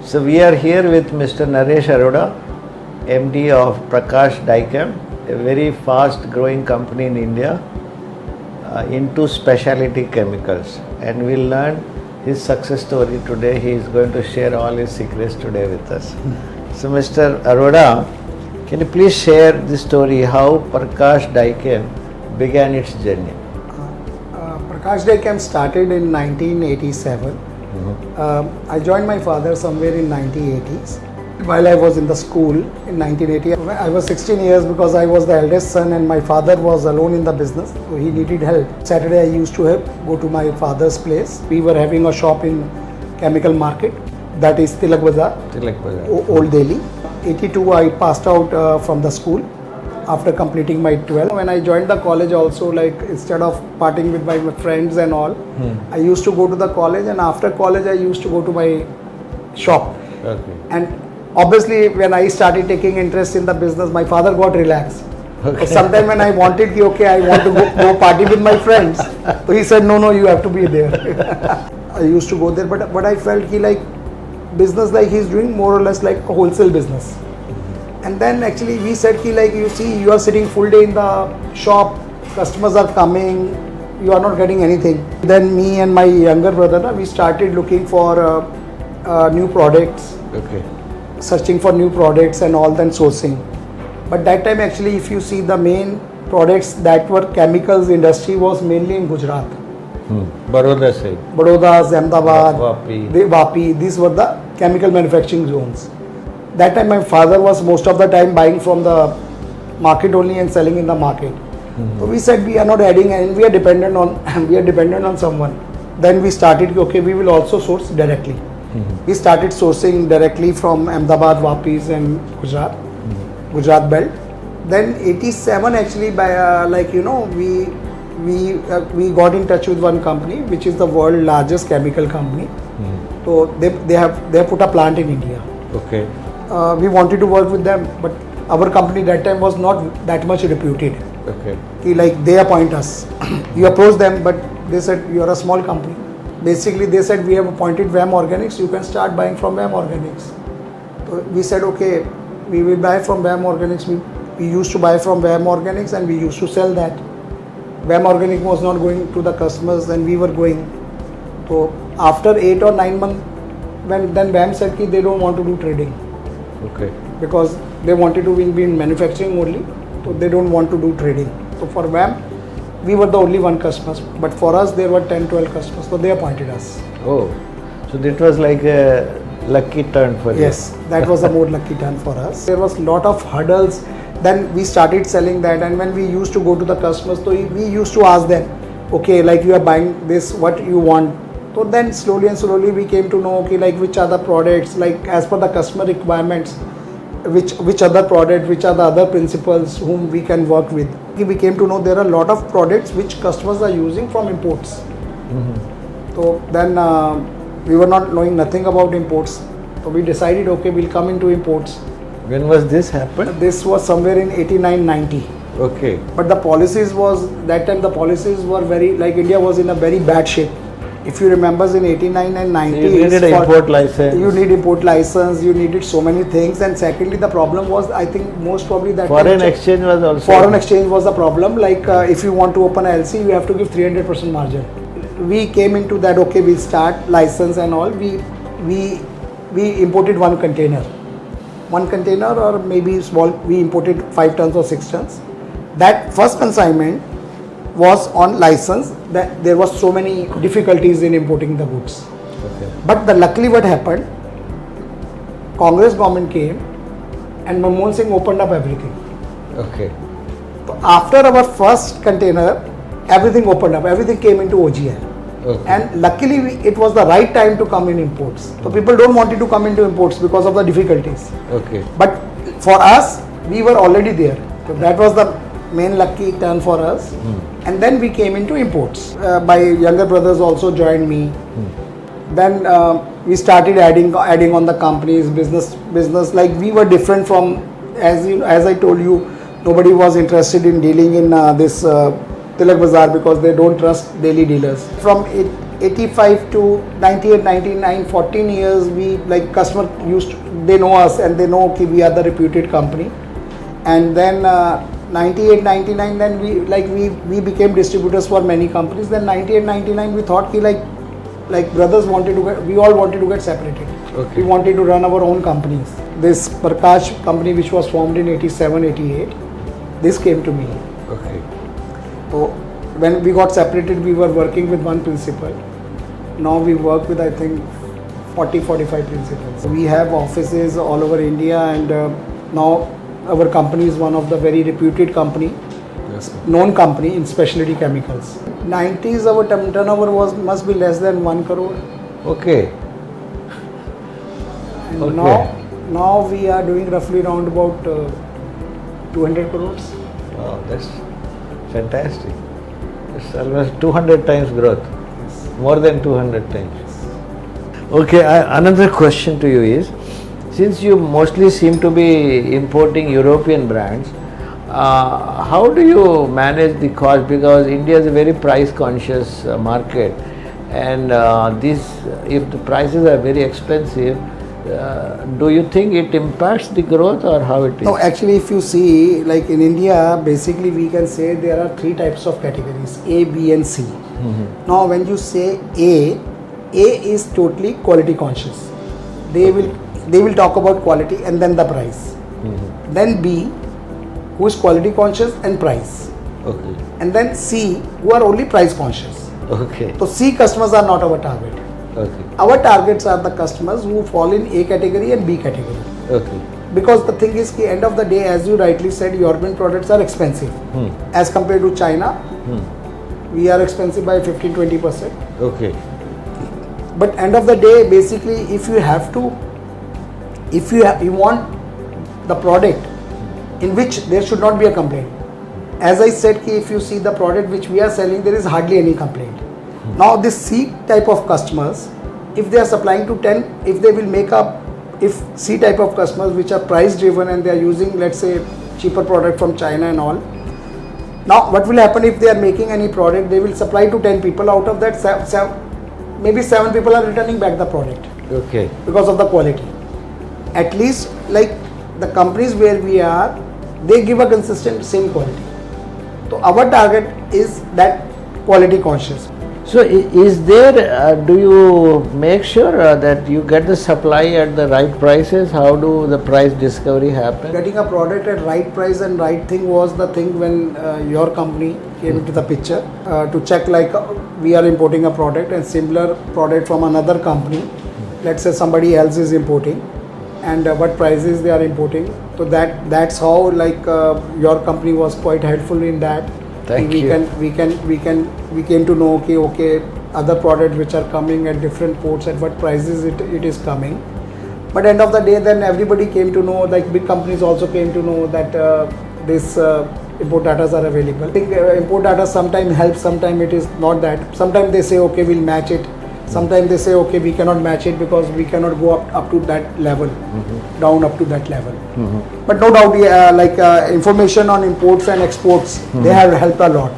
So we are here with Mr. Naresh Arora, MD of Prakash Dichem, a very fast growing company in India into specialty chemicals, and we'll learn his success story today. He is going to share all his secrets today with us. So Mr. Arora, can you please share the story how Prakash Dichem began its journey? Prakash Dichem started in 1987. I joined my father somewhere in 1980s. While I was in the school in 1980, I was 16 years because I was the eldest son and my father was alone in the business, so he needed help. Saturday I used to go to my father's place. We were having a shop in Chemical Market, that is Tilak Bazaar, Old Delhi. 82 I passed out from the school after completing my 12. When I joined the college also, like instead of partying with my friends and all, I used to go to the college, and after college I used to go to my shop. Okay. And obviously when I started taking interest in the business, my father got relaxed. Okay. Sometime when I wanted, I want to go party with my friends. So he said, no, you have to be there. I used to go there, but I felt business like he's doing more or less like a wholesale business. And then actually we said, you see, you are sitting full day in the shop, customers are coming, you are not getting anything. Then me and my younger brother, we started looking for new products. Okay. Searching for new products and all, then sourcing. But that time actually, if you see, the main products that were chemicals industry was mainly in Gujarat. Baroda side. Baroda, Ahmedabad, Vapi. These were the chemical manufacturing zones. That time my father was most of the time buying from the market only and selling in the market. So we said we are not adding, and we are dependent on someone. Then we started, we will also source directly. We started sourcing directly from Ahmedabad, Vapis and Gujarat belt. Then 87 actually, by we got in touch with one company which is the world largest chemical company. So they have put a plant in India. Okay. We wanted to work with them, but our company that time was not that much reputed. Okay. They appoint us. You approach them, but they said you are a small company. Basically, they said we have appointed VAM Organics. You can start buying from VAM Organics. So we said okay, we will buy from VAM Organics. We used to buy from VAM Organics and we used to sell that. VAM Organic was not going to the customers and we were going. So after 8 or 9 months, then VAM said they don't want to do trading. Okay. Because they wanted to be in manufacturing only, so they don't want to do trading. So for VAM, we were the only one customer, but for us there were 10-12 customers, so they appointed us. Oh, so that was like a lucky turn for you. Yes, that was a more lucky turn for us. There was a lot of hurdles. Then we started selling that, and when we used to go to the customers, so we used to ask them, okay, you are buying this, what you want. So then slowly we came to know, which are the products, as per the customer requirements, which other product, which are the other principals whom we can work with. We came to know there are a lot of products which customers are using from imports. So then we were not knowing nothing about imports. So we decided, we'll come into imports. When was this happened? This was somewhere in 89-90. Okay. But the policies that time the policies were very, India was in a very bad shape. If you remember in 89 and 90, you needed an import license. You need import license, you needed so many things, and secondly the problem was, I think most probably that foreign exchange was also. Foreign exchange was the problem. If you want to open a LC, you have to give 300% margin. We came into that, we'll start license and all. We imported one container or maybe small. We imported 5 tons or 6 tons. That first consignment was on license, that there was so many difficulties in importing the goods. Okay. But luckily what happened, Congress government came and Manmohan Singh opened up everything. Okay. So after our first container, everything opened up, everything came into OGL. Okay. And luckily it was the right time to come in imports. So people don't want to come into imports because of the difficulties. Okay. But for us, we were already there. So that was the main lucky turn for us. And then we came into imports. My younger brothers also joined me. Then we started adding on the companies, business. We were different from, as I told you, nobody was interested in dealing in this Tilak Bazaar because they don't trust daily dealers. From 85 to 98, 99, 14 years, we like customer they know us and they know okay, we are the reputed company. And then 98, 99, then we became distributors for many companies. Then 98, 99, we thought ki like brothers we all wanted to get separated. Okay. We wanted to run our own companies. This Prakash company which was formed in 87, 88, this came to me. Okay. So when we got separated, we were working with one principal. Now we work with, I think, 40, 45 principals. We have offices all over India, and now our company is one of the very reputed company, Yes. known company in specialty chemicals. 90s our turnover must be less than 1 crore. Okay. And Okay. now we are doing roughly around about 200 crores. Wow, that's fantastic. It's almost 200 times growth. More than 200 times. Okay, another question to you is, since you mostly seem to be importing European brands, how do you manage the cost? Because India is a very price conscious market, and if the prices are very expensive, do you think it impacts the growth or how it is? No, actually, if you see, like in India, basically we can say there are 3 types of categories: A, B, and C. Now, when you say A is totally quality conscious. They will talk about quality and then the price. Then B, who is quality conscious and price. Okay. And then C, who are only price conscious. Okay. So C customers are not our target. Okay. Our targets are the customers who fall in A category and B category. Okay. Because the thing is, the end of the day, as you rightly said, European products are expensive as compared to China. We are expensive by 15-20%. Okay. But end of the day, basically, if you want the product in which there should not be a complaint. As I said, if you see the product which we are selling, there is hardly any complaint. Now this C type of customers, if they are supplying to 10, if C type of customers which are price driven and they are using, let's say, cheaper product from China and all. Now what will happen if they are making any product, they will supply to 10 people, out of that maybe 7 people are returning back the product. Okay. Because of the quality. At least like the companies where we are, they give a consistent same quality. So our target is that quality conscious. So is there, do you make sure that you get the supply at the right prices? How do the price discovery happen? Getting a product at right price and right thing was the thing when your company came into the picture to check, like we are importing a product and similar product from another company. Let's say somebody else is importing and what prices they are importing. So that's how like your company was quite helpful in that. Thank we you. We came to know okay other products which are coming at different ports at what prices it is coming. But end of the day, then everybody came to know, like big companies also came to know that this import data are available. I think import data sometimes helps, sometimes it is not that. Sometimes they say okay, we'll match it. Sometimes they say okay, we cannot match it because we cannot go up to that level, down up to that level. But no doubt, information on imports and exports, they have helped a lot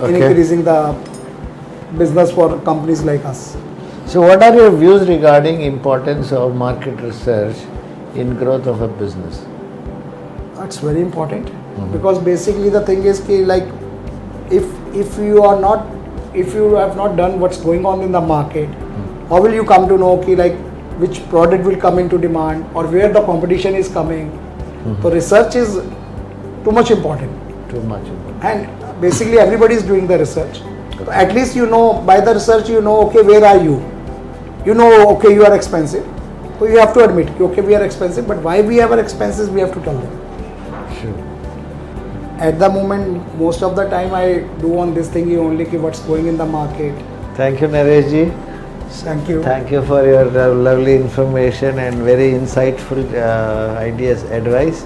in increasing the business for companies like us. So what are your views regarding importance of market research in growth of a business? That's very important because basically the thing is like if you have not done what's going on in the market, how will you come to know like which product will come into demand or where the competition is coming? So research is too much important. Too much important. And basically everybody is doing the research. So at least you know, by the research you know, okay, where are you? You know, okay, you are expensive. So you have to admit, okay, we are expensive, but why we have our expenses, we have to tell them. Sure. At the moment, most of the time I do on this thing only what's going in the market. Thank you, Naresh ji. Thank you. Thank you for your lovely information and very insightful ideas, advice.